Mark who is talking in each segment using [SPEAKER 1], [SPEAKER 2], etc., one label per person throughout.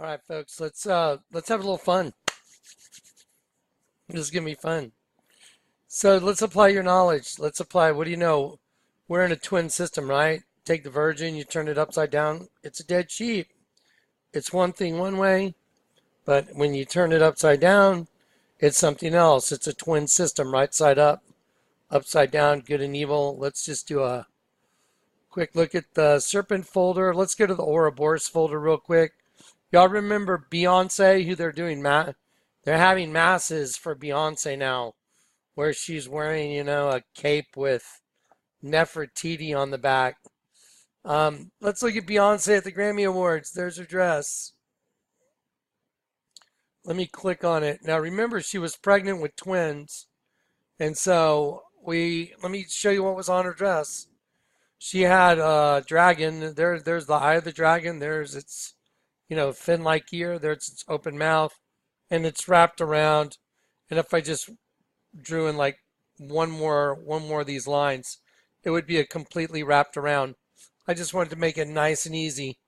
[SPEAKER 1] All right, folks, let's have a little fun. This is gonna be fun. So let's apply your knowledge. Let's apply. What do you know? We're in a twin system, right? Take the virgin, you turn it upside down. It's a dead sheep. It's one thing one way, but when you turn it upside down, it's something else. It's a twin system, right side up, upside down, good and evil. Let's just do a quick look at the serpent folder. Let's go to the Ouroboros folder real quick. Y'all remember Beyonce, who they're doing they're having masses for Beyonce now, where she's wearing, a cape with Nefertiti on the back. Let's look at Beyonce at the Grammy Awards. There's her dress. Let me click on it. Now remember, she was pregnant with twins. And so let me show you what was on her dress. She had a dragon. There's the eye of the dragon. There's its, fin-like ear. There's its open mouth. And it's wrapped around. And if I just drew in like one more of these lines, it would be a completely wrapped around. I just wanted to make it nice and easy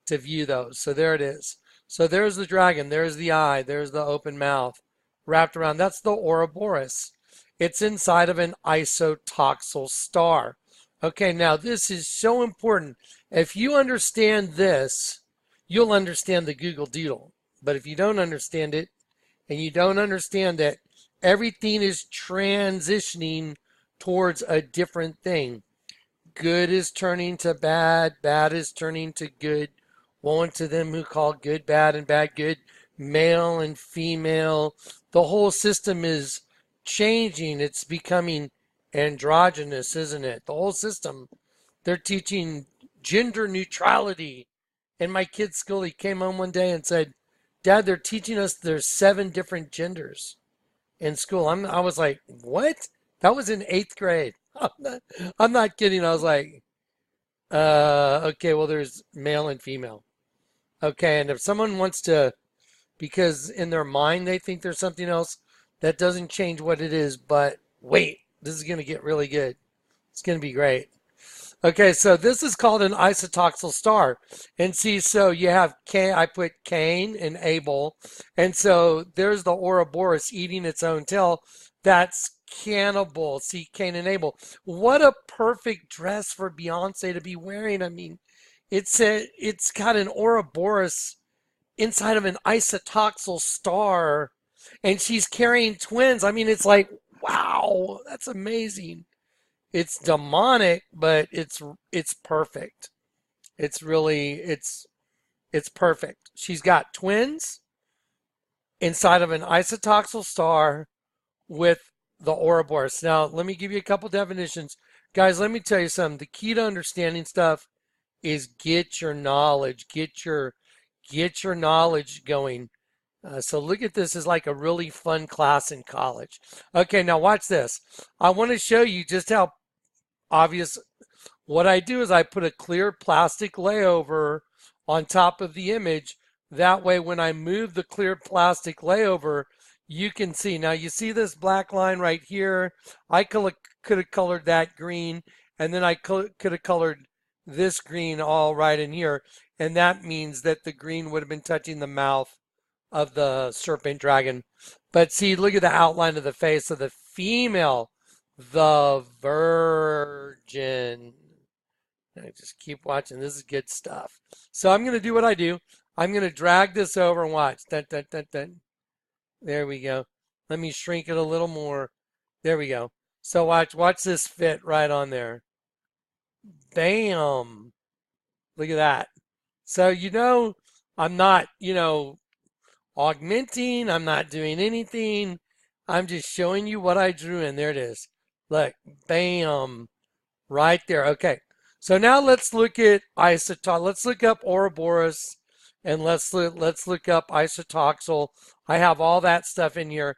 [SPEAKER 1] to view those. So there it is. So there's the dragon. There's the eye. There's the open mouth wrapped around. That's the Ouroboros. It's inside of an isotoxal star. Okay, now this is so important. If you understand this, you'll understand the Google Doodle. But if you don't understand it, and you don't understand that everything is transitioning towards a different thing. Good is turning to bad, bad is turning to good. Woe unto them who call good bad and bad good, male and female. The whole system is changing. It's becoming androgynous, isn't it? The whole system. They're teaching gender neutrality. In my kid's school, he came home one day and said, Dad, they're teaching us there's 7 different genders in school. I was like, what? That was in 8th grade. I'm not kidding. I was like, okay, well, there's male and female. Okay, and if someone wants to, because in their mind they think there's something else, that doesn't change what it is. But wait, this is going to get really good. It's going to be great. Okay, so this is called an isotoxal star. And see, so you have Cain, I put Cain and Abel. And so there's the Ouroboros eating its own tail. That's cannibal. See, Cain and Abel. What a perfect dress for Beyonce to be wearing. I mean, it's got an Ouroboros inside of an isotoxal star. And she's carrying twins. I mean, it's like, wow, that's amazing. It's demonic, but it's perfect. It's really, it's perfect. She's got twins inside of an isotoxal star with the Ouroboros. Now, let me give you a couple definitions. Guys, let me tell you something. The key to understanding stuff is get your knowledge. Get your knowledge going. So look at this as like a really fun class in college. Okay, now watch this. I want to show you just how obvious. What I do is I put a clear plastic layover on top of the image. That way when I move the clear plastic layover, you can see. Now you see this black line right here. I could have colored that green, and then I could have colored this green all right in here. And that means that the green would have been touching the mouth of the serpent dragon. But see, look at the outline of the face of the female, the virgin. I just keep watching. This is good stuff. So I'm going to do what I do. I'm going to drag this over and watch. Dun, dun, dun, dun. There we go. Let me shrink it a little more. There we go. So watch this fit right on there. Bam. Look at that. So, I'm not, augmenting. I'm not doing anything. I'm just showing you what I drew in. There it is. Look, bam, right there. Okay, so now let's look at Let's look up Ouroboros, and let's look up isotoxal. I have all that stuff in here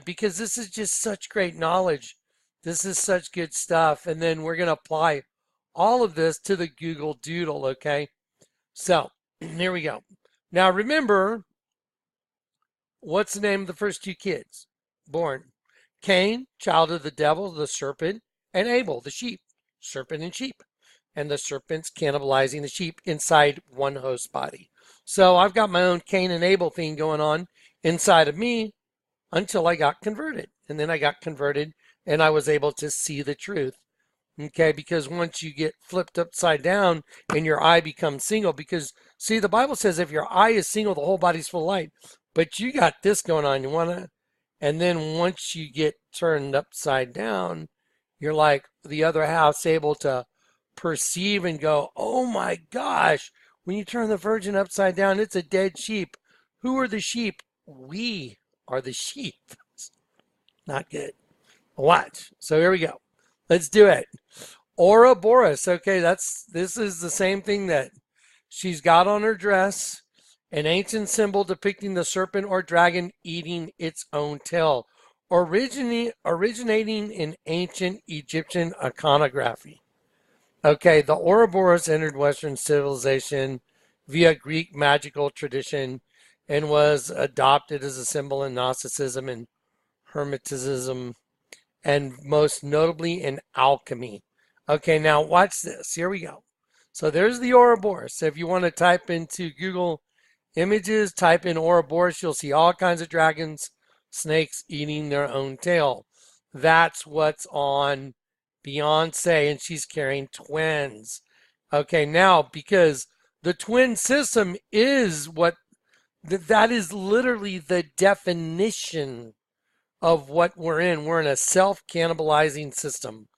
[SPEAKER 1] because this is just such great knowledge. This is such good stuff, and then we're gonna apply all of this to the Google Doodle. Okay, so here we go. Now remember, what's the name of the first 2 kids born? Cain, child of the devil, the serpent, and Abel, the sheep, serpent and sheep. And the serpent's cannibalizing the sheep inside one host body. So I've got my own Cain and Abel thing going on inside of me until I got converted. And then I got converted and I was able to see the truth. Okay, because once you get flipped upside down and your eye becomes single, because see, the Bible says if your eye is single, the whole body's full of light. But you got this going on. You want to, and then once you get turned upside down, you're like the other half's able to perceive and go, oh my gosh, when you turn the virgin upside down, it's a dead sheep. Who are the sheep? We are the sheep. Not good. Watch. So here we go. Let's do it. Ouroboros. Okay, this is the same thing that she's got on her dress, an ancient symbol depicting the serpent or dragon eating its own tail, originating in ancient Egyptian iconography. Okay, the Ouroboros entered Western civilization via Greek magical tradition and was adopted as a symbol in Gnosticism and Hermeticism, and most notably in alchemy. Okay, now watch this. Here we go. So there's the Ouroboros. So if you want to type into Google Images, type in Ouroboros, you'll see all kinds of dragons, snakes eating their own tail. That's what's on Beyonce, and she's carrying twins. Okay, now because the twin system is what, that is literally the definition of what we're in. We're in a self-cannibalizing system.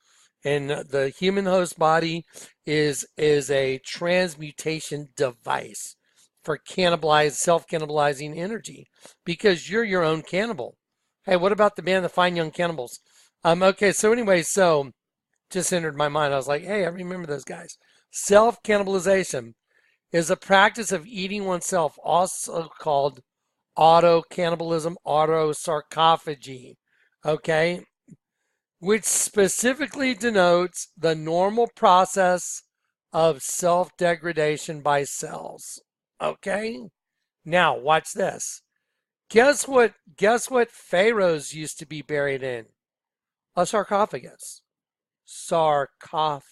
[SPEAKER 1] And the human host body is a transmutation device for self-cannibalizing energy, because you're your own cannibal. Hey, what about the band, the Fine Young Cannibals? Okay, so anyway, so just entered my mind. I was like, hey, I remember those guys. Self-cannibalization is a practice of eating oneself, also called auto-cannibalism, auto-sarcophagy, okay, which specifically denotes the normal process of self-degradation by cells, okay? Now, watch this. Guess what pharaohs used to be buried in? A sarcophagus. Sarcophagus.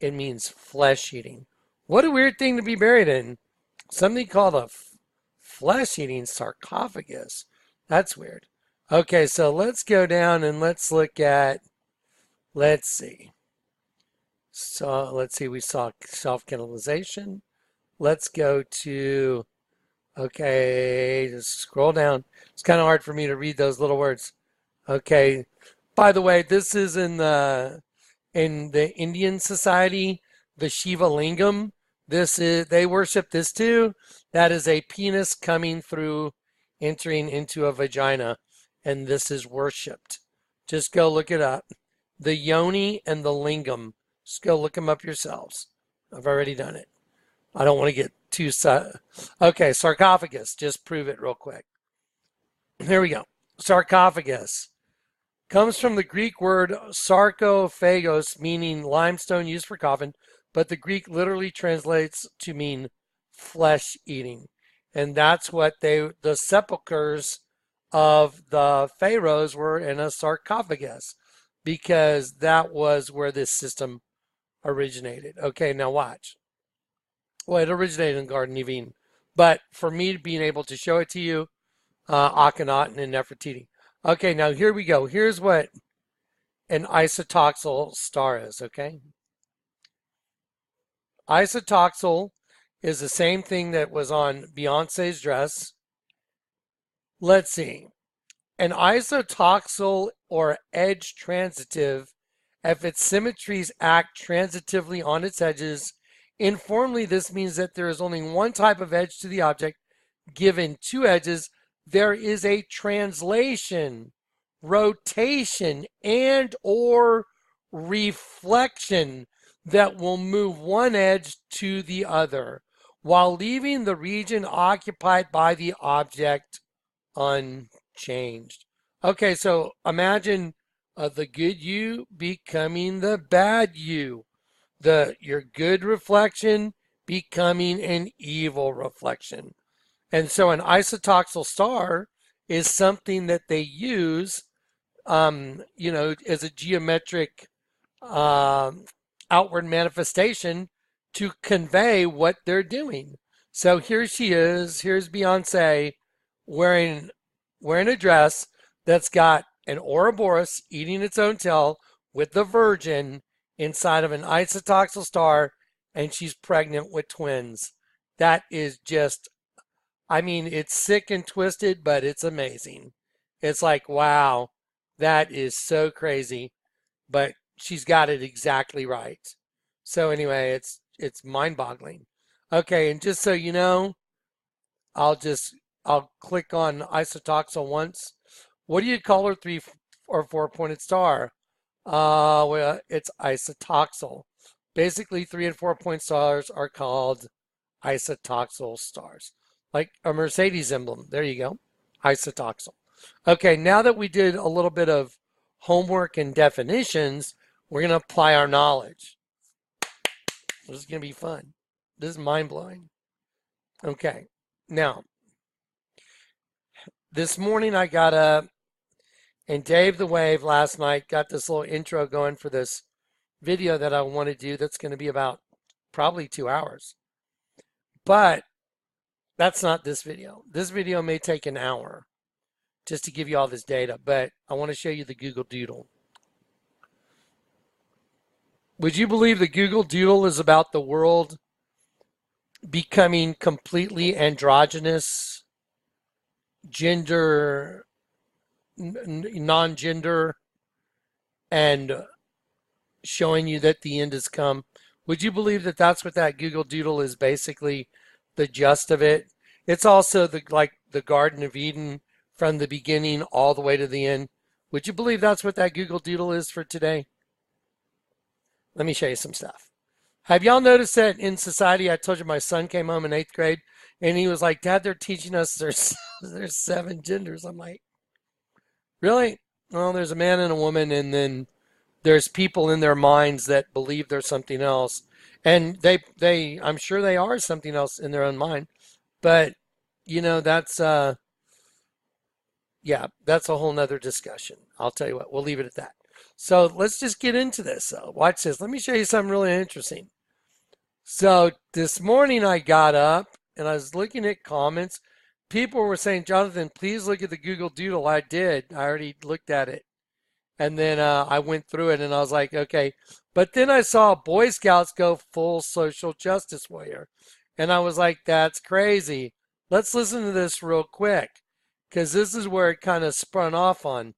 [SPEAKER 1] It means flesh eating. What a weird thing to be buried in. Something called a flesh-eating sarcophagus. That's weird. Okay, so let's go down and let's look at, let's see. So let's see, we saw self-cannibalization. Let's go to, okay, just scroll down. It's kind of hard for me to read those little words. Okay, by the way, this is in the Indian society, the Shiva Lingam. This is, they worship this too. That is a penis coming through, entering into a vagina, and this is worshipped. Just go look it up. The yoni and the lingam. Just go look them up yourselves. I've already done it. I don't want to get too okay, sarcophagus. Just prove it real quick. Here we go. Sarcophagus comes from the Greek word sarkophagos, meaning limestone used for coffin, but the Greek literally translates to mean flesh eating. And that's what the sepulchers of the pharaohs were, in a sarcophagus, because that was where this system originated. Okay, now watch. Well, it originated in Garden of Eden, but for me being able to show it to you, Akhenaten and Nefertiti. Okay, now here we go. Here's what an isotoxal star is, okay? Isotoxal is the same thing that was on Beyonce's dress. Let's see. An isotoxal or edge transitive, if its symmetries act transitively on its edges, informally this means that there is only one type of edge to the object. Given two edges, there is a translation, rotation, and or reflection that will move one edge to the other while leaving the region occupied by the object unchanged. Okay, so imagine the good you becoming the bad you, your good reflection becoming an evil reflection. And so an isotoxal star is something that they use, as a geometric outward manifestation to convey what they're doing. So here she is. Here's Beyonce wearing wearing a dress that's got an Ouroboros eating its own tail with the Virgin inside of an isotoxal star, and she's pregnant with twins. That is just, I mean, it's sick and twisted, but it's amazing. It's like, wow, that is so crazy, but she's got it exactly right. So anyway, it's mind-boggling. Okay, and just so you know, I'll just I'll click on isotoxal once. What do you call her three or four pointed star? Well, it's isotoxal. Basically, 3 and 4 point stars are called isotoxal stars, like a Mercedes emblem. There you go, isotoxal. Okay, now that we did a little bit of homework and definitions, we're going to apply our knowledge. This is going to be fun. This is mind-blowing. Okay, now, this morning I got up, and Dave the Wave last night got this little intro going for this video that I want to do that's going to be about probably 2 hours. But that's not this video. This video may take an hour just to give you all this data, but I want to show you the Google Doodle. Would you believe the Google Doodle is about the world becoming completely androgynous, gender, non-gender, and showing you that the end has come? Would you believe that that's what that Google Doodle is basically the gist of it? It's also like the Garden of Eden from the beginning all the way to the end. Would you believe that's what that Google Doodle is for today? Let me show you some stuff. Have y'all noticed that in society, I told you my son came home in 8th grade and he was like, Dad, they're teaching us there's 7 genders. I'm like, really? Well, there's a man and a woman, and then there's people in their minds that believe there's something else. And I'm sure they are something else in their own mind. But, you know, that's a whole nother discussion. I'll tell you what, we'll leave it at that. So let's just get into this. Watch this. Let me show you something really interesting. So this morning I got up and I was looking at comments. People were saying, Jonathan, please look at the Google Doodle. I did. I already looked at it. And then I went through it and I was like, okay. But then I saw Boy Scouts go full social justice warrior. And I was like, that's crazy. Let's listen to this real quick, because this is where it kind of spun off on.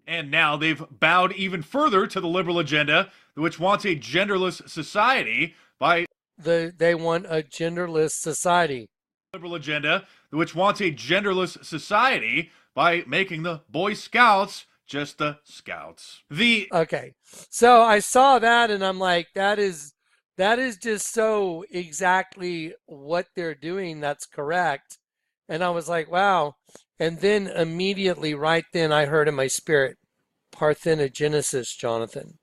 [SPEAKER 2] And now they've bowed even further to the liberal agenda, which wants a genderless society by
[SPEAKER 1] they want a genderless society.
[SPEAKER 2] Liberal agenda, which wants a genderless society by making the Boy Scouts just the Scouts.
[SPEAKER 1] Okay, so I saw that and I'm like, that is just so exactly what they're doing. That's correct. And I was like, wow. And then immediately right then I heard in my spirit, parthenogenesis, Jonathan,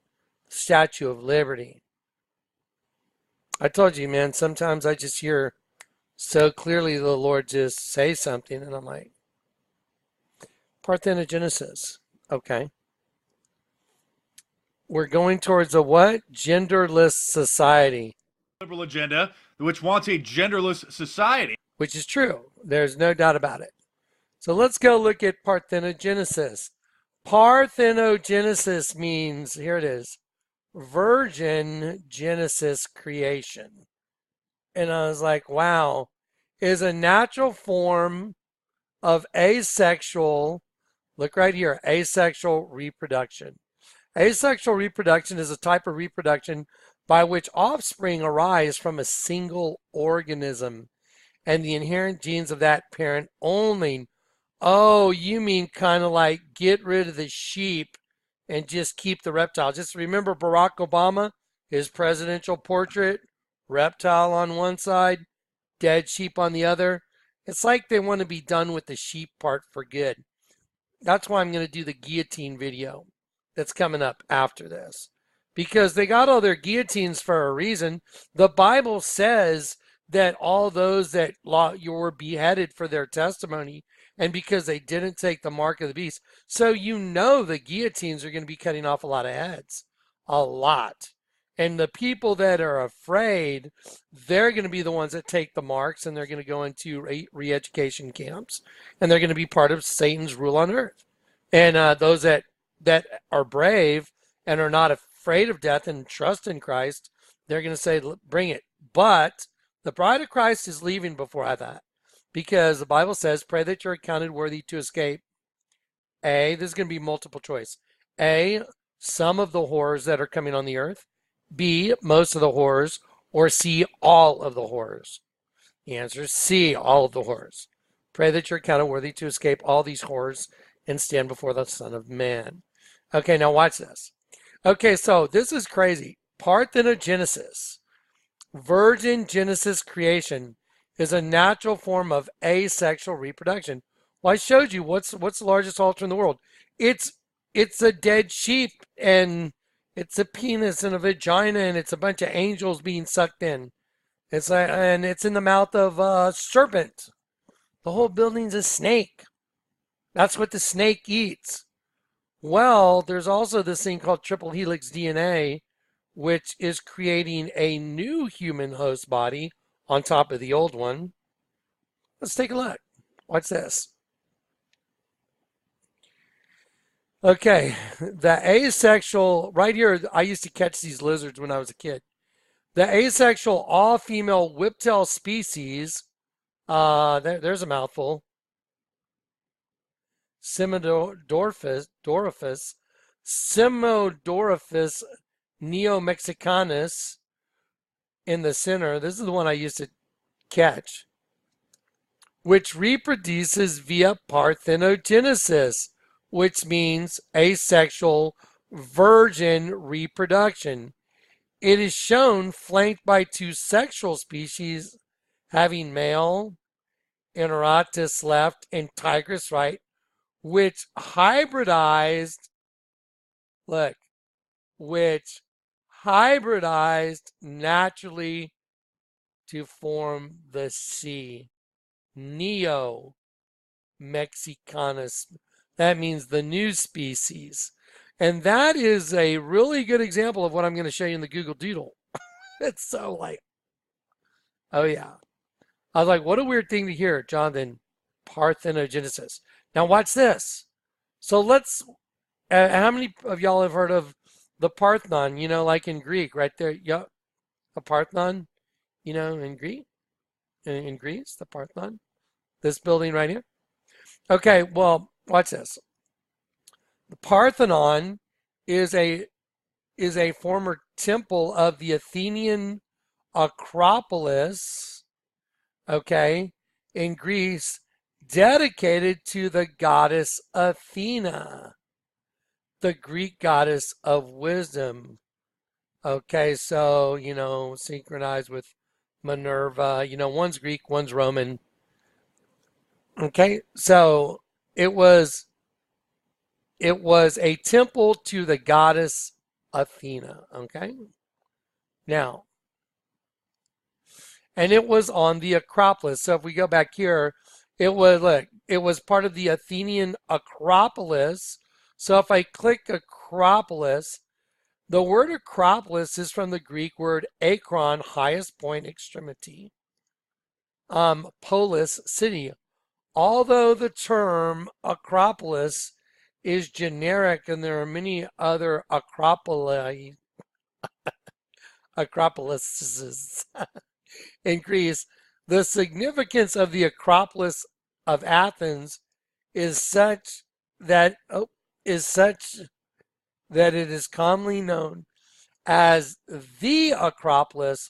[SPEAKER 1] Statue of Liberty. I told you, man, sometimes I just hear so clearly the Lord just say something and I'm like, parthenogenesis. Okay. We're going towards a what? Genderless society.
[SPEAKER 2] Liberal agenda, which wants a genderless society.
[SPEAKER 1] Which is true. There's no doubt about it. So let's go look at parthenogenesis. Parthenogenesis means, here it is, virgin genesis creation. And I was like, wow, is a natural form of asexual, look right here, asexual reproduction. Asexual reproduction is a type of reproduction by which offspring arise from a single organism and the inherent genes of that parent only. Oh, you mean kind of like get rid of the sheep and just keep the reptile. Just remember Barack Obama, his presidential portrait, reptile on one side, dead sheep on the other. It's like they want to be done with the sheep part for good. That's why I'm going to do the guillotine video that's coming up after this, because they got all their guillotines for a reason. The Bible says that all those that were beheaded for their testimony and because they didn't take the mark of the beast. So you know the guillotines are going to be cutting off a lot of heads. A lot. And the people that are afraid, they're going to be the ones that take the marks, and they're going to go into re-education camps, and they're going to be part of Satan's rule on earth. And those that are brave and are not afraid of death and trust in Christ, they're going to say, bring it. But the bride of Christ is leaving before that, because the Bible says, pray that you're accounted worthy to escape. A, this is going to be multiple choice. A, some of the horrors that are coming on the earth. B, most of the horrors. Or C, all of the horrors. The answer is C, all of the horrors. Pray that you're counted worthy to escape all these horrors and stand before the Son of Man. Okay, now watch this. Okay, so this is crazy. Parthenogenesis, virgin Genesis creation, is a natural form of asexual reproduction. Well, I showed you what's the largest altar in the world. It's a dead sheep, and it's a penis and a vagina, and it's a bunch of angels being sucked in. And it's in the mouth of a serpent. The whole building's a snake. That's what the snake eats. Well, there's also this thing called triple helix DNA, which is creating a new human host body on top of the old one. Let's take a look. What's this? Okay, the asexual, right here, I used to catch these lizards when I was a kid. The asexual all-female whiptail species, there's a mouthful. Simodorphus neomexicanus in the center. This is the one I used to catch, which reproduces via parthenogenesis, which means asexual virgin reproduction. It is shown flanked by two sexual species having male, Ineratus left and Tigris right, which hybridized, naturally to form the C, Neo Mexicanus. That means the new species. And that is a really good example of what I'm going to show you in the Google Doodle. It's so like, oh yeah. I was like, what a weird thing to hear, Jonathan. Parthenogenesis. Now watch this. So let's, how many of y'all have heard of the Parthenon, like in Greek, right there? Yeah, a Parthenon, in Greek, in Greece, the Parthenon, this building right here. Okay, well, watch this. The Parthenon is a former temple of the Athenian Acropolis, okay, in Greece, dedicated to the goddess Athena, the Greek goddess of wisdom. Okay, so, synchronized with Minerva, one's Greek, one's Roman. Okay, so it was a temple to the goddess Athena, okay? Now, and it was on the Acropolis. So if we go back here, it was part of the Athenian Acropolis. So if I click Acropolis, the word Acropolis is from the Greek word akron, highest point, extremity. Polis, city. Although the term Acropolis is generic and there are many other acropolises in Greece, the significance of the Acropolis of Athens is such that it is commonly known as the Acropolis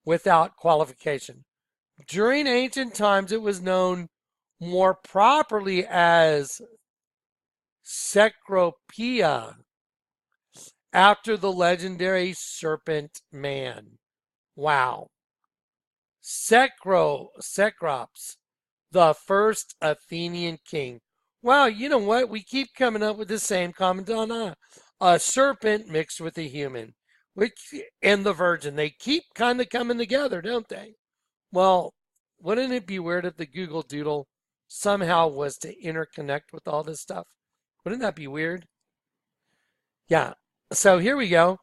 [SPEAKER 1] without qualification. During ancient times, it was known more properly as Cecropia, after the legendary serpent man. Wow. Cecrops, the first Athenian king. Wow, you know what? We keep coming up with the same common denominator. A serpent mixed with a human, and the virgin. They keep kind of coming together, don't they? Well, wouldn't it be weird if the Google Doodle somehow was to interconnect with all this stuff? Wouldn't that be weird? Yeah. So here we go.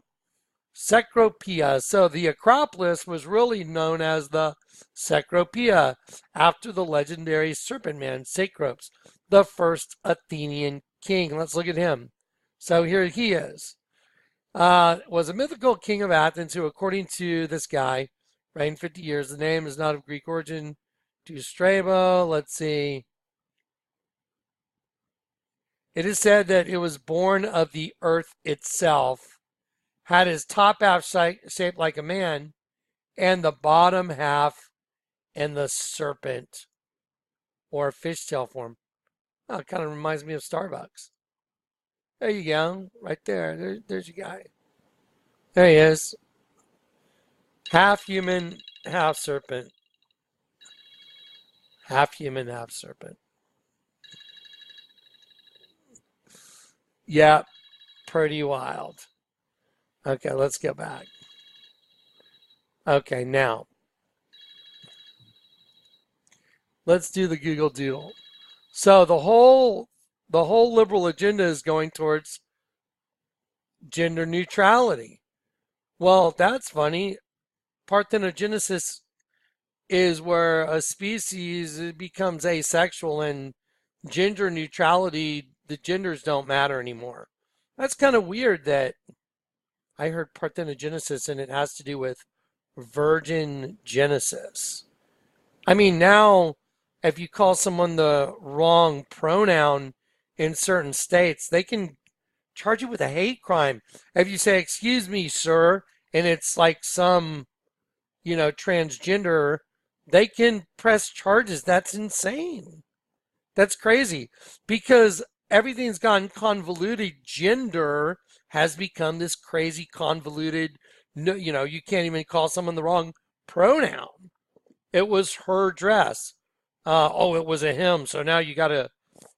[SPEAKER 1] Cecropia. So the Acropolis was really known as the Cecropia after the legendary serpent man Cecrops, the first Athenian king. Let's look at him. So here he is. Was a mythical king of Athens who, according to this guy, reigned 50 years. The name is not of Greek origin. To Strabo, let's see. It is said that it was born of the earth itself, had his top half shaped like a man, and the bottom half in the serpent or fishtail form. Oh, it kind of reminds me of Starbucks. There you go, right there. There's your guy. There he is. Half human, half serpent. Half human, half serpent. Yeah, pretty wild. Okay, let's go back. Okay, now let's do the Google Doodle. So the whole liberal agenda is going towards gender neutrality. Well, that's funny. Parthenogenesis is where a species becomes asexual, and gender neutrality, the genders don't matter anymore. That's kind of weird that I heard parthenogenesis and it has to do with virgin genesis. I mean, now if you call someone the wrong pronoun in certain states, they can charge you with a hate crime. If you say, "Excuse me, sir," and it's like some, transgender, they can press charges. That's insane. That's crazy because everything's gone convoluted. Gender has become this crazy convoluted, you can't even call someone the wrong pronoun. It was her dress. It was a him, so now you got to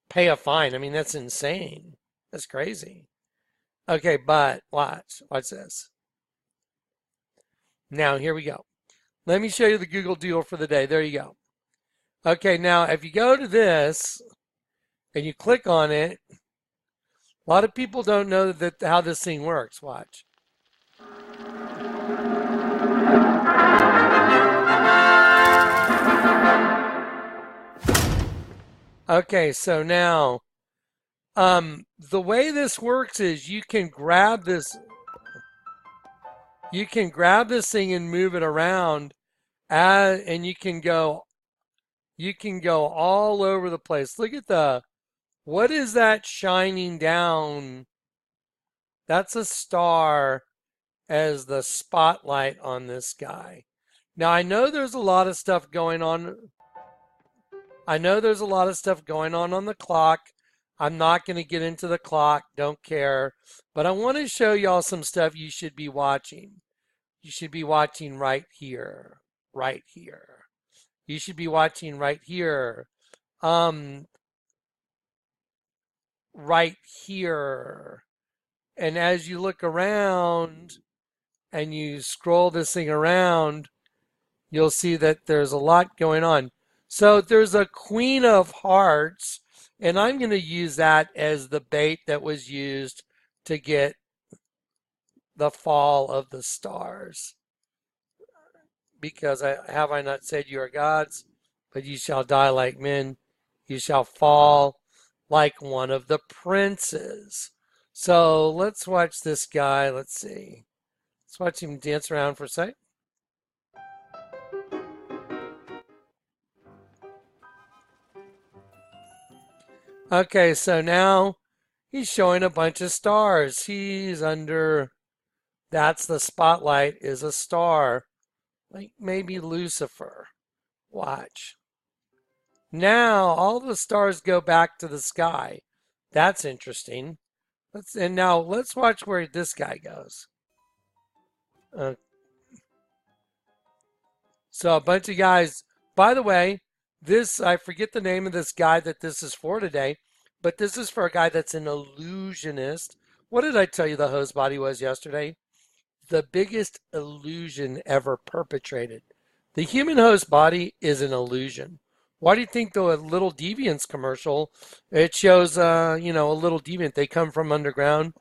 [SPEAKER 1] pay a fine. I mean, that's insane. That's crazy. Okay, but watch this. Now, here we go. Let me show you the Google Doodle for the day. There you go. Okay, now if you go to this and you click on it, a lot of people don't know how this thing works. Watch. Okay, so now the way this works is you can grab this thing and move it around, and you can go all over the place. Look at what is that shining down? That's a star as the spotlight on this guy. Now I know there's a lot of stuff going on. I know there's a lot of stuff going on the clock. I'm not going to get into the clock, don't care. But I want to show y'all some stuff you should be watching. You should be watching right here. Right here. You should be watching right here. Right here. And as you look around and you scroll this thing around, you'll see that there's a lot going on. So there's a Queen of Hearts, and I'm going to use that as the bait that was used to get the fall of the stars. Because have I not said you are gods, but you shall die like men, you shall fall like one of the princes. So let's watch this guy. Let's see. Let's watch him dance around for a sec. Okay, so now he's showing a bunch of stars. He's under, that's the spotlight, is a star. Like maybe Lucifer. Watch. Now all the stars go back to the sky. That's interesting. Now let's watch where this guy goes. So a bunch of guys, by the way, I forget the name of this guy that this is for today, but this is for a guy that's an illusionist. What did I tell you the hose body was yesterday? The biggest illusion ever perpetrated. The human host body is an illusion. Why do you think the Little Deviants commercial, it shows, a Little Deviant, they come from underground.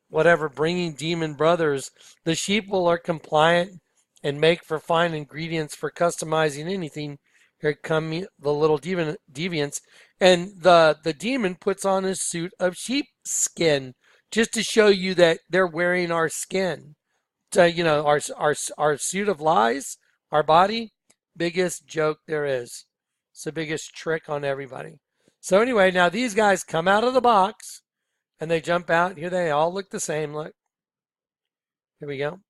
[SPEAKER 1] whatever, bringing demon brothers. The sheeple are compliant and make for fine ingredients for customizing anything. Here come the little deviants. And the demon puts on a suit of sheep skin just to show you that they're wearing our skin. To, you know, our suit of lies, our body, biggest joke there is. It's the biggest trick on everybody. So anyway, now these guys come out of the box and they jump out. Here they all look the same. Look. Here we go.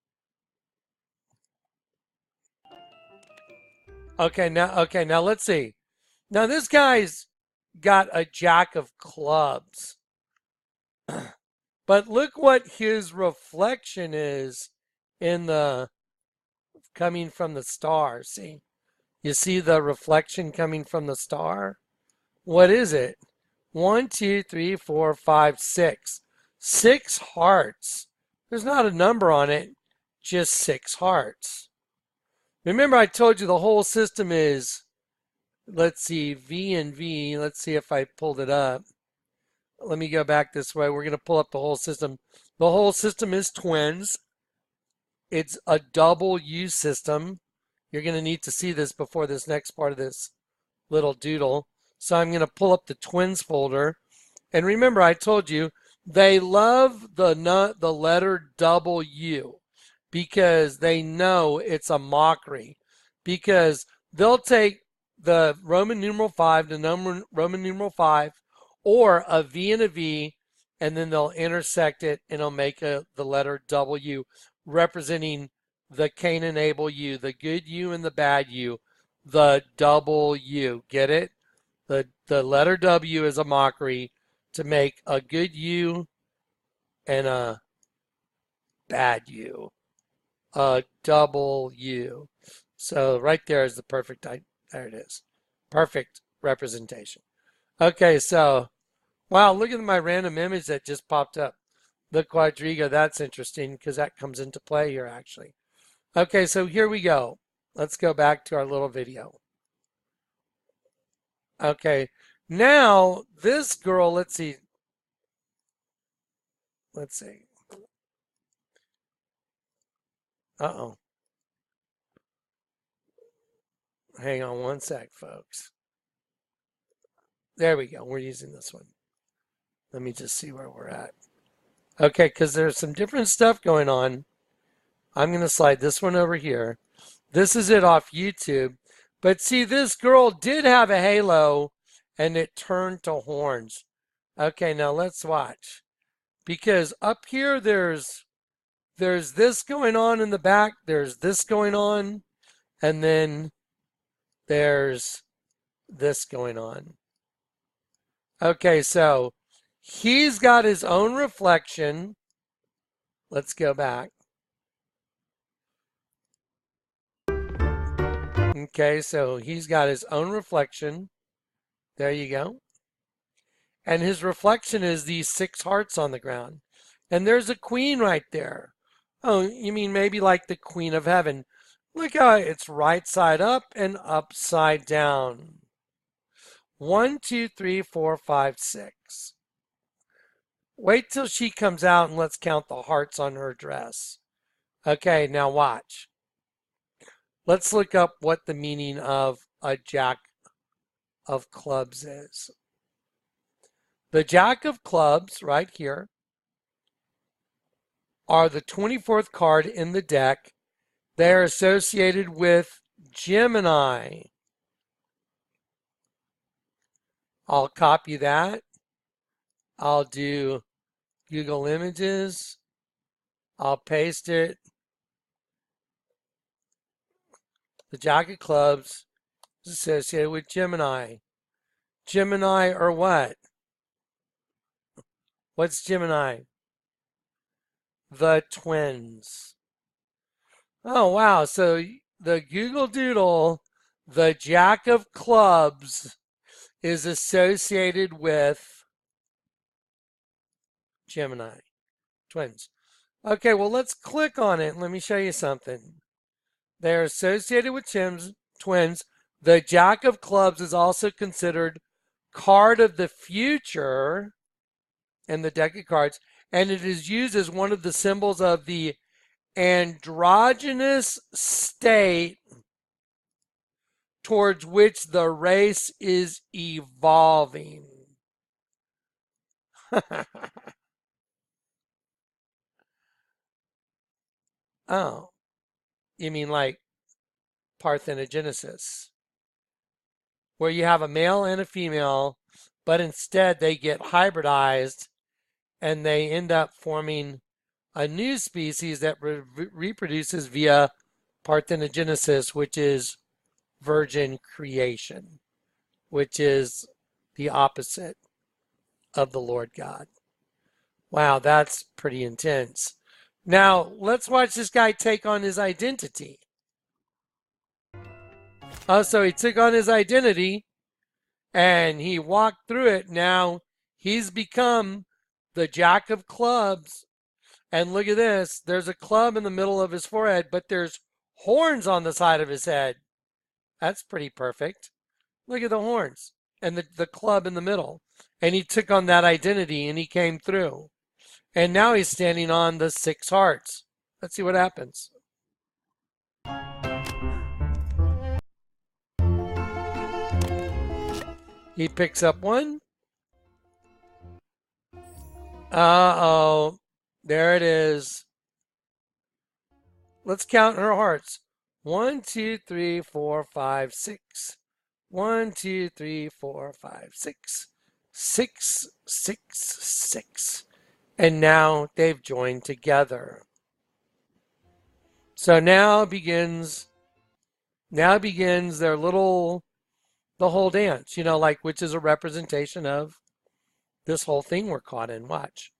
[SPEAKER 1] Okay, now let's see. Now this guy's got a jack of clubs. But look what his reflection is in the coming from the star. See? You see the reflection coming from the star? What is it? 1, 2, 3, 4, 5, 6. 6 hearts. There's not a number on it, just 6 hearts. Remember I told you the whole system is, let's see, V and V. Let's see if I pulled it up. Let me go back this way. We're going to pull up the whole system. The whole system is twins. It's a double U system. You're going to need to see this before this next part of this little doodle. So I'm going to pull up the twins folder. And remember, I told you, they love the letter W because they know it's a mockery. Because they'll take the Roman numeral 5, the Roman numeral 5, or a V and a V, and then they'll intersect it and it'll make the letter W, representing the Cain and Abel U, the good U and the bad U, the double U. Get it? The letter W is a mockery to make a good U and a bad U, a double U. So right there is the perfect, there it is. Perfect representation. Okay, so, wow, look at my random image that just popped up. The quadriga, that's interesting because that comes into play here actually. Okay, so here we go. Let's go back to our little video. Okay, now this girl, let's see. Uh-oh. Hang on one sec, folks. There we go. We're using this one. Let me just see where we're at. Okay, because there's some different stuff going on. I'm going to slide this one over here. This is it off YouTube. But see, this girl did have a halo, and it turned to horns. Okay, now let's watch. Because up here, there's this going on in the back. There's this going on. And then there's this going on. Okay, so he's got his own reflection. Let's go back. Okay, so he's got his own reflection. There you go. And his reflection is these 6 hearts on the ground. And there's a queen right there. Oh, you mean maybe like the Queen of Heaven. Look how it's right side up and upside down. 1, 2, 3, 4, 5, 6. Wait till she comes out and let's count the hearts on her dress. Okay, now watch. Let's look up what the meaning of a jack of clubs is. The jack of clubs right here are the 24th card in the deck. They are associated with Gemini. I'll copy that. I'll do Google Images. I'll paste it. The Jack of Clubs is associated with Gemini. Gemini or what? What's Gemini? The twins. Oh, wow. So the Google Doodle, the Jack of Clubs, is associated with Gemini. Twins. Okay, well, let's click on it. Let me show you something. They're associated with twins. The Jack of Clubs is also considered card of the future in the deck of cards. and it is used as one of the symbols of the androgynous state towards which the race is evolving. Oh, you mean like parthenogenesis, where you have a male and a female, but instead they get hybridized and they end up forming a new species that reproduces via parthenogenesis, which is virgin creation, which is the opposite of the Lord God. Wow, that's pretty intense. Now, let's watch this guy take on his identity. So he took on his identity and he walked through it. Now he's become the Jack of Clubs. And look at this. There's a club in the middle of his forehead, but there's horns on the side of his head. That's pretty perfect. Look at the horns and the club in the middle. And he took on that identity and he came through. And now he's standing on the 6 hearts. Let's see what happens. He picks up 1. Uh-oh. There it is. Let's count her hearts. 1, 2, 3, 4, 5, 6. 1, 2, 3, 4, 5, 6. 6, 6, 6. And now they've joined together. So now begins their little, the whole dance, you know, like, which is a representation of this whole thing we're caught in. Watch.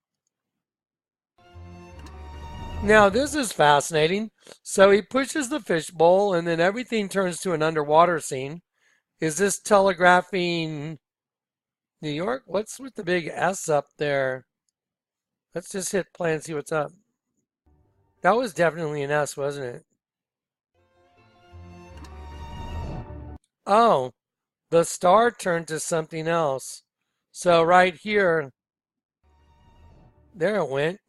[SPEAKER 1] Now this is fascinating. So he pushes the fishbowl and then everything turns to an underwater scene. Is this telegraphing New York? What's with the big S up there? Let's just hit play and see what's up. That was definitely an S, wasn't it? Oh, the star turned to something else. So right here, there it went.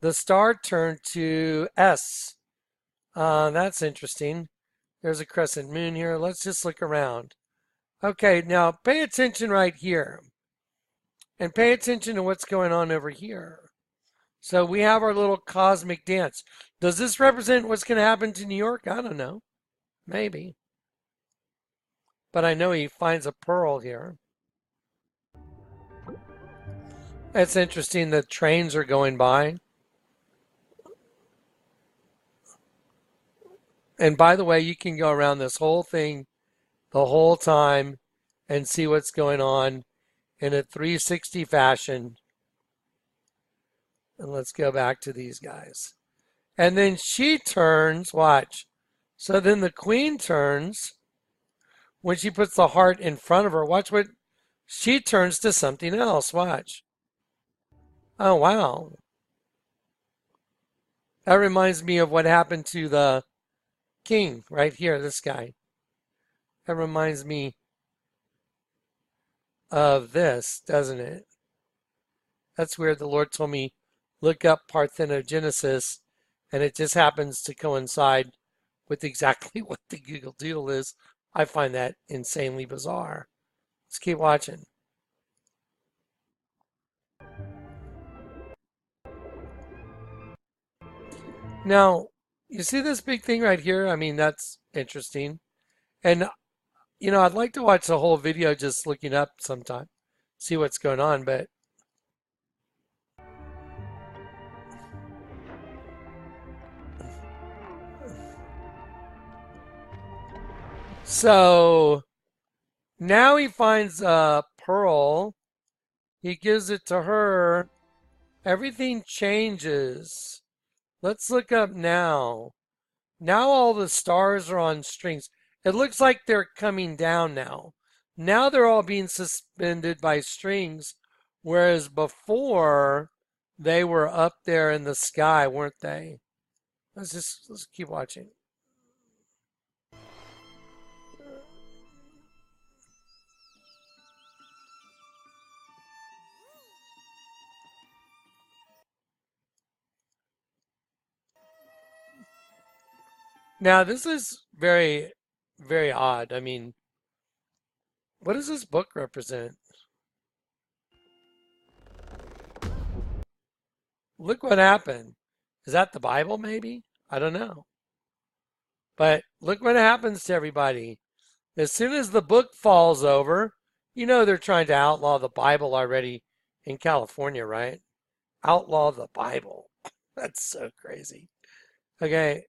[SPEAKER 1] The star turned to S. That's interesting. There's a crescent moon here. Let's just look around. Okay, now pay attention right here. And pay attention to what's going on over here. So we have our little cosmic dance. Does this represent what's going to happen to New York? I don't know. Maybe. But I know he finds a pearl here. It's interesting that trains are going by. And by the way, you can go around this whole thing the whole time and see what's going on in a 360 fashion. And let's go back to these guys. And then she turns, watch. So then the queen turns when she puts the heart in front of her. Watch what she turns to something else. Watch. Oh, wow. That reminds me of what happened to the king right here, this guy. That reminds me of this, doesn't it? That's weird. The Lord told me, look up parthenogenesis, and it just happens to coincide with exactly what the Google Doodle is. I find that insanely bizarre. Let's keep watching. Now, you see this big thing right here? I mean, that's interesting. And, you know, I'd like to watch the whole video just looking up sometime, see what's going on, but so now he finds a pearl. He gives it to her. Everything changes. Let's look up now. Now all the stars are on strings. It looks like they're coming down now. Now they're all being suspended by strings, whereas before they were up there in the sky, weren't they? Let's keep watching. Now, this is very, very odd. I mean, what does this book represent? Look what happened. Is that the Bible, maybe? I don't know. But look what happens to everybody. As soon as the book falls over, you know they're trying to outlaw the Bible already in California, right? Outlaw the Bible. That's so crazy. Okay.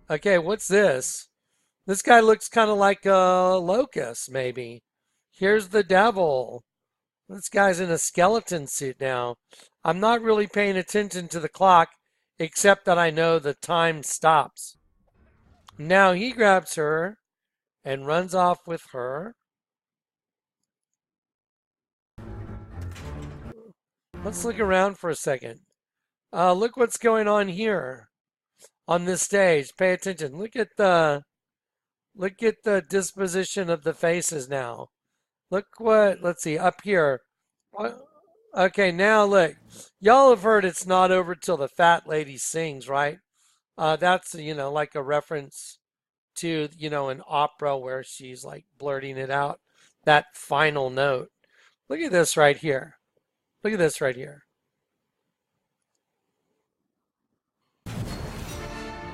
[SPEAKER 1] Okay, what's this? This guy looks kind of like a locust, maybe. Here's the devil. This guy's in a skeleton suit now. I'm not really paying attention to the clock, except that I know the time stops. Now he grabs her and runs off with her. Let's look around for a second. Look what's going on here on this stage. Pay attention. Look at the disposition of the faces now. Look what, let's see, up here. Okay, now look. Y'all have heard it's not over till the fat lady sings, right? That's, like a reference to, an opera where she's like blurting it out, that final note. Look at this right here. Look at this right here.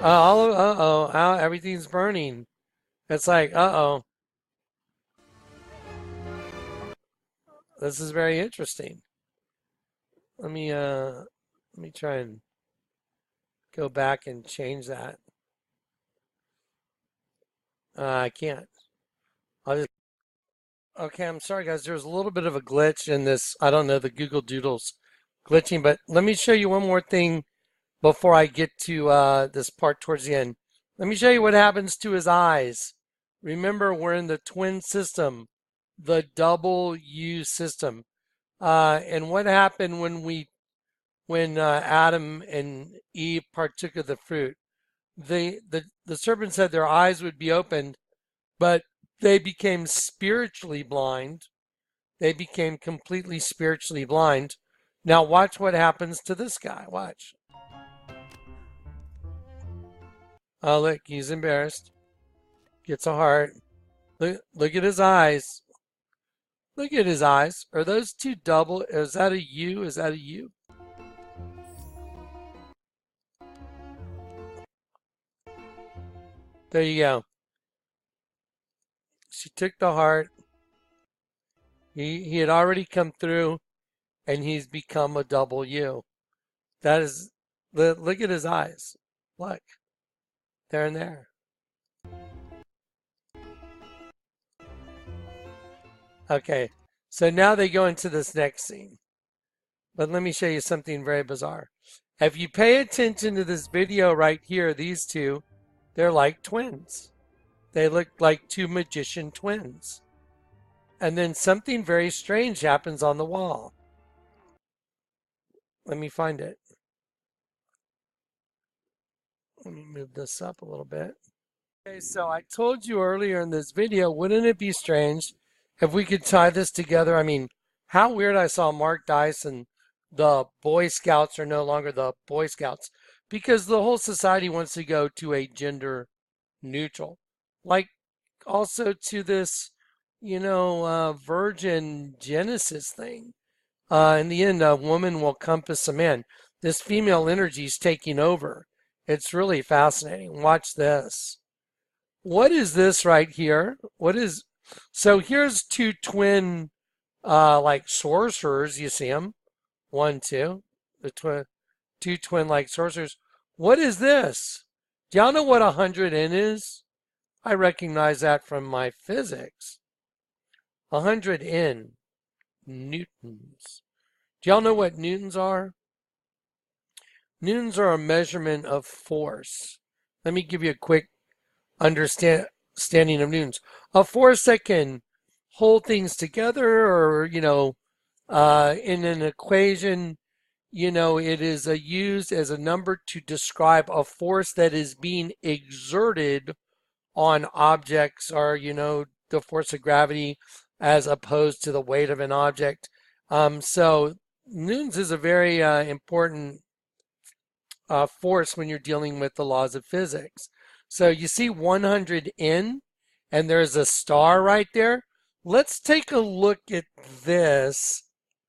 [SPEAKER 1] Uh-oh, everything's burning. It's like, uh-oh. This is very interesting. Let me try and go back and change that. I can't. I'll just, okay, I'm sorry guys. There's a little bit of a glitch in this. I don't know, the Google Doodles glitching, but let me show you one more thing before I get to this part towards the end. Let me show you what happens to his eyes. Remember, we're in the twin system, the double U system. And what happened when Adam and Eve partook of the fruit? The serpent said their eyes would be opened, but they became spiritually blind. They became completely spiritually blind. Now watch what happens to this guy. Watch. Oh, look, he's embarrassed. Gets a heart. Look at his eyes. Look at his eyes. Are those two double? Is that a U? Is that a U? There you go. She took the heart. He had already come through, and he's become a double U. That is, look at his eyes. Look, there and there. Okay, so now they go into this next scene. But let me show you something very bizarre. If you pay attention to this video right here, these two, they're like twins. They look like two magician twins. And then something very strange happens on the wall. Let me find it. Let me move this up a little bit. Okay, so I told you earlier in this video, wouldn't it be strange if we could tie this together? I mean, how weird. I saw Mark Dice and the Boy Scouts are no longer the Boy Scouts because the whole society wants to go to a gender neutral. Like also to this, virgin Genesis thing. In the end, a woman will compass a man. This female energy is taking over. It's really fascinating. Watch this. What is this right here? So here's two twin, like sorcerers. You see them? One, two. Two twin like sorcerers. What is this? Do y'all know what 100 N is? I recognize that from my physics. 100 N, newtons. Do y'all know what newtons are? Newtons are a measurement of force. Let me give you a quick understanding of newtons. A force that can hold things together, or in an equation, it is used as a number to describe a force that is being exerted on objects, or the force of gravity as opposed to the weight of an object. So newtons is a very important force when you're dealing with the laws of physics. So you see 100 in, and there's a star right there. Let's take a look at this.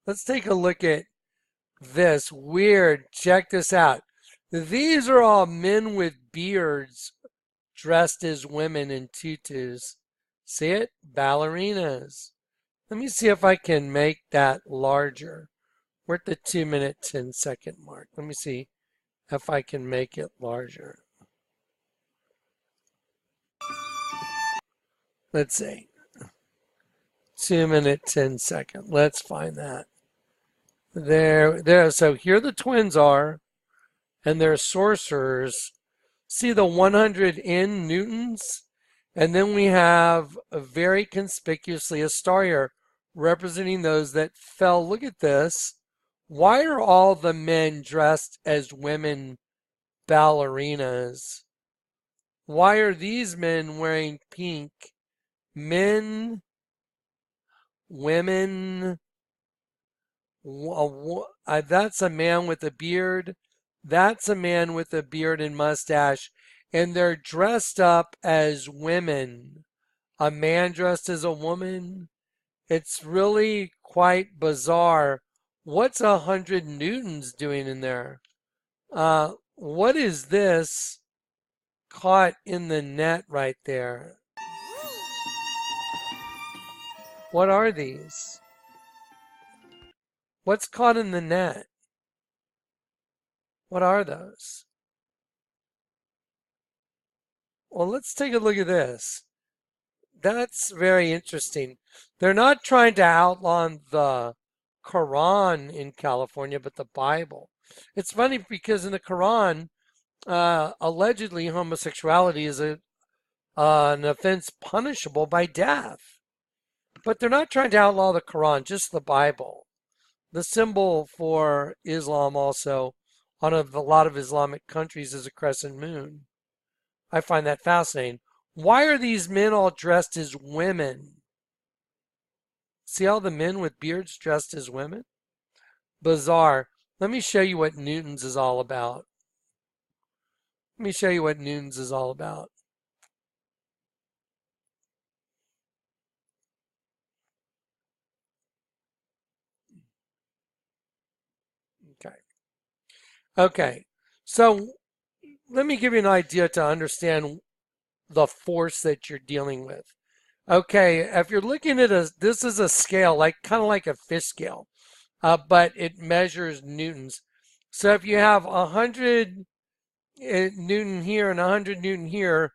[SPEAKER 1] Let's take a look at this. Weird. Check this out. These are all men with beards dressed as women in tutus. See it? Ballerinas. Let me see if I can make that larger. We're at the 2-minute, 10-second mark. Let me see if I can make it larger. Let's see. 2-minute, 10-second. Let's find that. There. So here the twins are, and they're sorcerers. See the 100 in newtons? And then we have very conspicuously a star here representing those that fell. Look at this. Why are all the men dressed as women ballerinas? Why are these men wearing pink? Men, women, that's a man with a beard. That's a man with a beard and mustache. And they're dressed up as women. A man dressed as a woman. It's really quite bizarre. What's 100 newtons doing in there? What is this caught in the net right there? What are these? What's caught in the net? What are those? Well, let's take a look at this. That's very interesting. They're not trying to outlaw the Quran in California, but the Bible. It's funny because in the Quran, allegedly homosexuality is an offense punishable by death. But they're not trying to outlaw the Quran, just the Bible. The symbol for Islam also on a lot of Islamic countries is a crescent moon. I find that fascinating. Why are these men all dressed as women? See all the men with beards dressed as women? Bizarre. Let me show you what newtons is all about. Let me show you what newtons is all about. Okay. Okay. So let me give you an idea to understand the force that you're dealing with. Okay, if you're looking at this is a scale, kind of like a fish scale, but it measures newtons. So if you have 100 Newton here and 100 Newton here,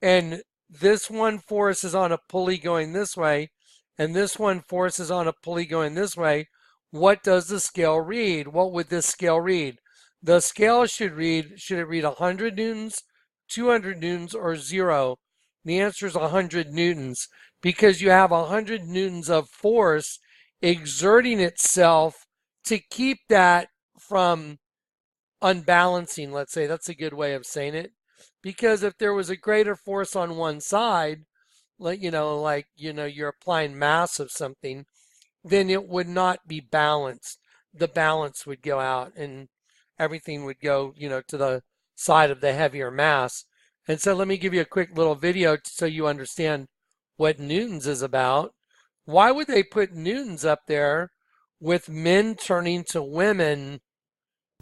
[SPEAKER 1] and this one force is on a pulley going this way, and this one force is on a pulley going this way, what does the scale read? What would this scale read? The scale should it read 100 newtons, 200 newtons, or 0? The answer is 100 newtons because you have 100 newtons of force exerting itself to keep that from unbalancing, let's say. That's a good way of saying it. Because if there was a greater force on one side, you're applying mass of something, then it would not be balanced. The balance would go out and everything would go, to the side of the heavier mass. And so let me give you a quick little video so you understand what newtons is about. Why would they put newtons up there with men turning to women?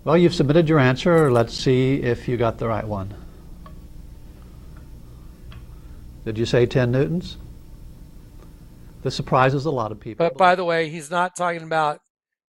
[SPEAKER 3] Well, you've submitted your answer. Let's see if you got the right one. Did you say 10 newtons? This surprises a lot of people.
[SPEAKER 1] But by the way, he's not talking about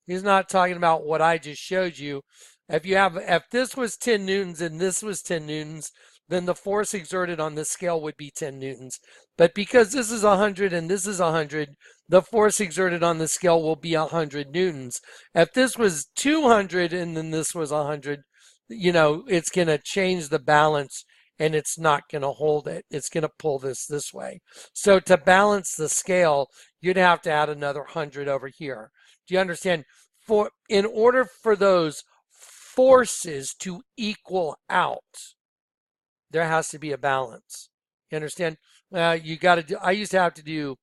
[SPEAKER 1] what I just showed you. If this was 10 newtons and this was 10 newtons, then the force exerted on this scale would be 10 newtons. But because this is 100 and this is 100, the force exerted on the scale will be 100 newtons. If this was 200 and then this was 100, it's going to change the balance and it's not going to hold it. It's going to pull this way. So to balance the scale, you'd have to add another 100 over here. Do you understand? In order for those forces to equal out, there has to be a balance. You understand? I used to have to do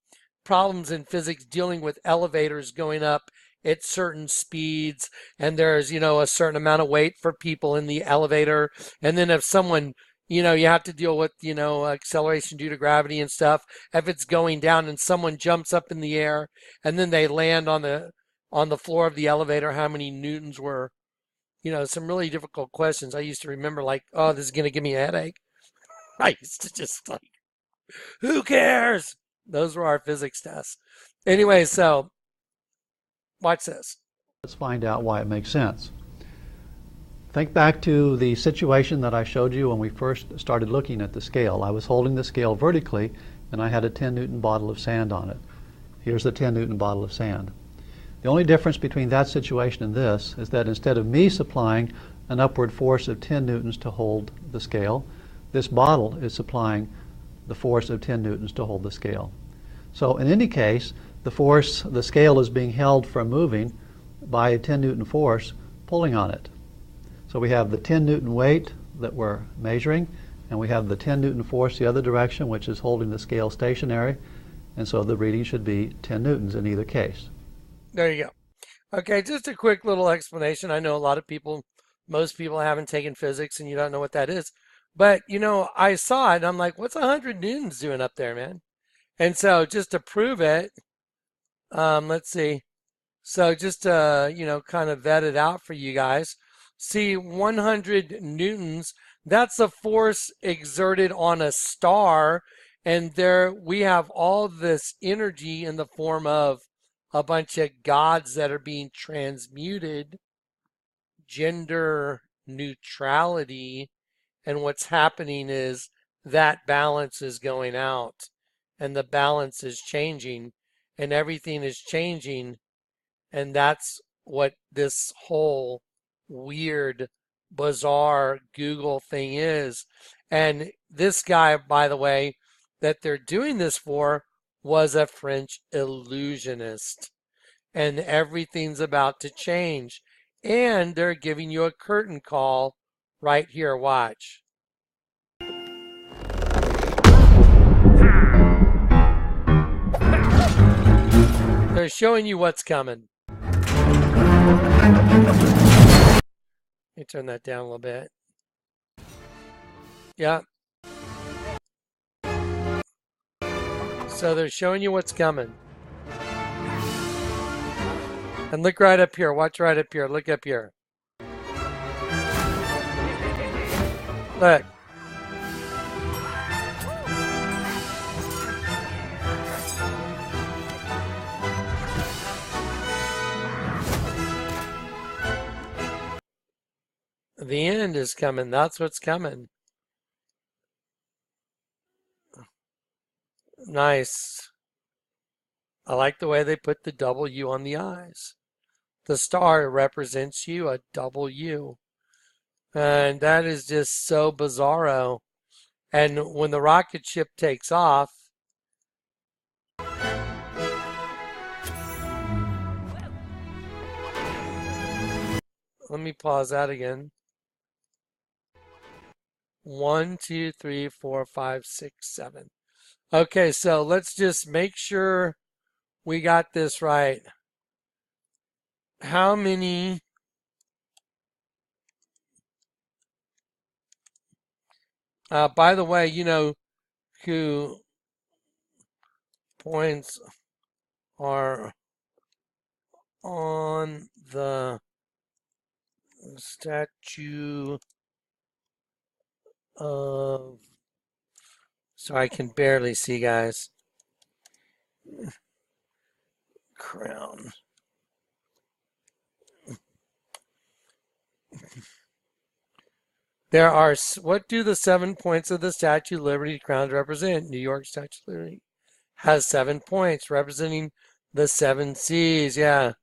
[SPEAKER 1] problems in physics dealing with elevators going up at certain speeds, and there's, a certain amount of weight for people in the elevator. And then if someone, you have to deal with, acceleration due to gravity and stuff. If it's going down and someone jumps up in the air and then they land on the floor of the elevator, how many newtons were, some really difficult questions. I used to remember like, oh, this is going to give me a headache. I used to just like, who cares? Those were our physics tests. Anyway, so watch this.
[SPEAKER 3] Let's find out why it makes sense. Think back to the situation that I showed you when we first started looking at the scale. I was holding the scale vertically and I had a 10 Newton bottle of sand on it. Here's the 10 Newton bottle of sand. The only difference between that situation and this is that instead of me supplying an upward force of 10 newtons to hold the scale, this bottle is supplying the force of 10 newtons to hold the scale. So in any case, the scale is being held from moving by a 10 Newton force pulling on it. So we have the 10 Newton weight that we're measuring, and we have the 10 Newton force the other direction, which is holding the scale stationary, and so the reading should be 10 newtons in either case.
[SPEAKER 1] There you go. Okay, just a quick little explanation. I know a lot of people, most people haven't taken physics and you don't know what that is. But, I saw it and I'm like, what's 100 newtons doing up there, man? And so just to prove it, let's see. So just to, kind of vet it out for you guys. See, 100 newtons, that's the force exerted on a star. And there we have all this energy in the form of a bunch of gods that are being transmuted, gender neutrality. And what's happening is that balance is going out and the balance is changing and everything is changing. And that's what this whole weird, bizarre Google thing is. And this guy, by the way, that they're doing this for was a French illusionist. And everything's about to change. And they're giving you a curtain call right here. Watch. They're showing you what's coming. Let me turn that down a little bit. Yeah. So they're showing you what's coming. And look right up here. Watch right up here. Look up here. Look. The end is coming. That's what's coming. Nice. I like the way they put the W on the eyes. The star represents you, a W. And that is just so bizarro. And when the rocket ship takes off, let me pause that again. 1, 2, 3, 4, 5, 6, 7. Okay, so let's just make sure we got this right. How many by the way, who points are on the statue of, so I can barely see, guys. Crown. There are, what do the 7 points of the Statue of Liberty crown represent? New York Statue of Liberty has 7 points representing the 7 seas. Yeah.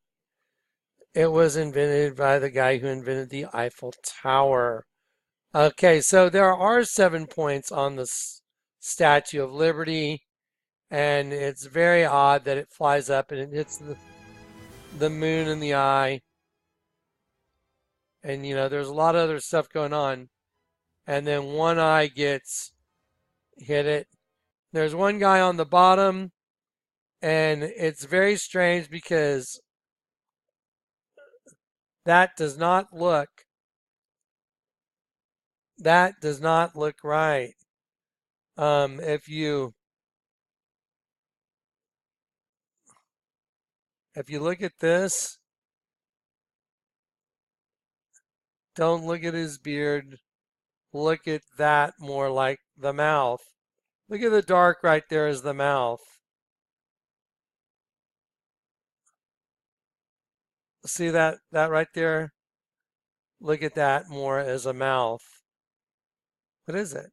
[SPEAKER 1] It was invented by the guy who invented the Eiffel Tower. Okay, so there are 7 points on the Statue of Liberty, and it's very odd that it flies up and it hits the moon in the eye. And, there's a lot of other stuff going on. And then one eye gets hit it. There's one guy on the bottom, and it's very strange because That does not look right. If you look at this, don't look at his beard. Look at that more like the mouth. Look at the dark right there is the mouth. See that right there? Look at that more as a mouth. What is it?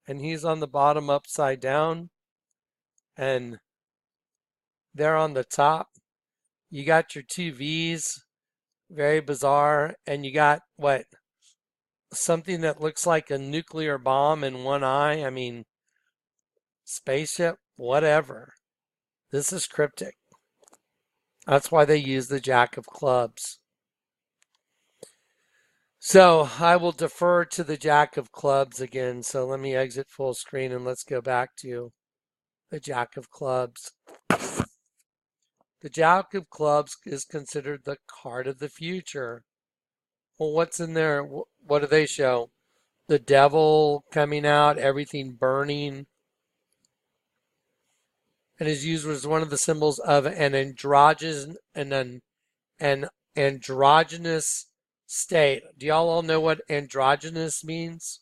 [SPEAKER 1] And he's on the bottom upside down, and they're on the top. You got your two V's, very bizarre, and you got what? Something that looks like a nuclear bomb in one eye. I mean, spaceship, whatever. This is cryptic. That's why they use the Jack of Clubs. So I will defer to the Jack of Clubs again. So let me exit full screen and let's go back to the Jack of Clubs. The Jack of Clubs is considered the card of the future. Well, what's in there? What do they show? The devil coming out, everything burning. And is used as one of the symbols of an androgynous state. Do y'all all know what androgynous means?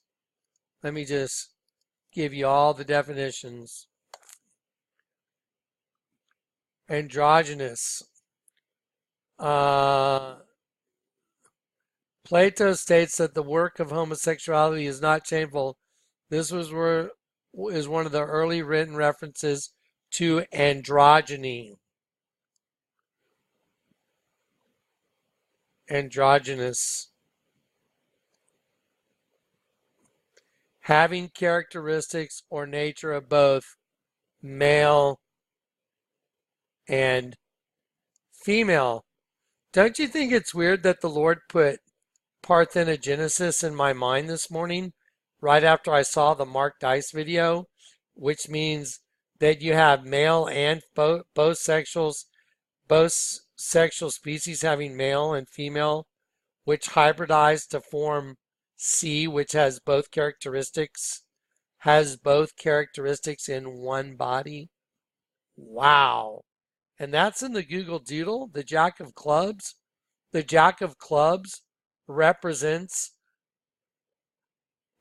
[SPEAKER 1] Let me just give you all the definitions. Androgynous. Plato states that the work of homosexuality is not shameful. This is one of the early written references to androgyny. Androgynous. Having characteristics or nature of both male and female. Don't you think it's weird that the Lord put parthenogenesis in my mind this morning, right after I saw the Mark Dice video, which means that you have male and both sexual species having male and female, which hybridize to form C, which has both characteristics in one body. Wow. And that's in the Google Doodle, the Jack of Clubs. The Jack of Clubs represents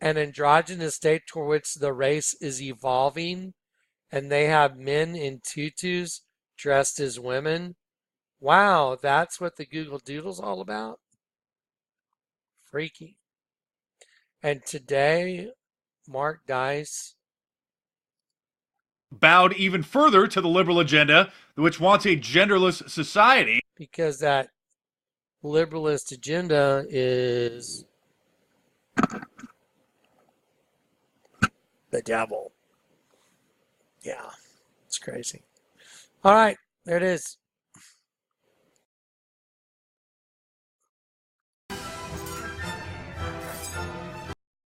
[SPEAKER 1] an androgynous state toward which the race is evolving, and they have men in tutus dressed as women. Wow, that's what the Google Doodle's all about? Freaky. And today, Mark Dice
[SPEAKER 2] bowed even further to the liberal agenda, which wants a genderless society.
[SPEAKER 1] Because that liberalist agenda is the devil. Yeah, it's crazy. All right, there it is.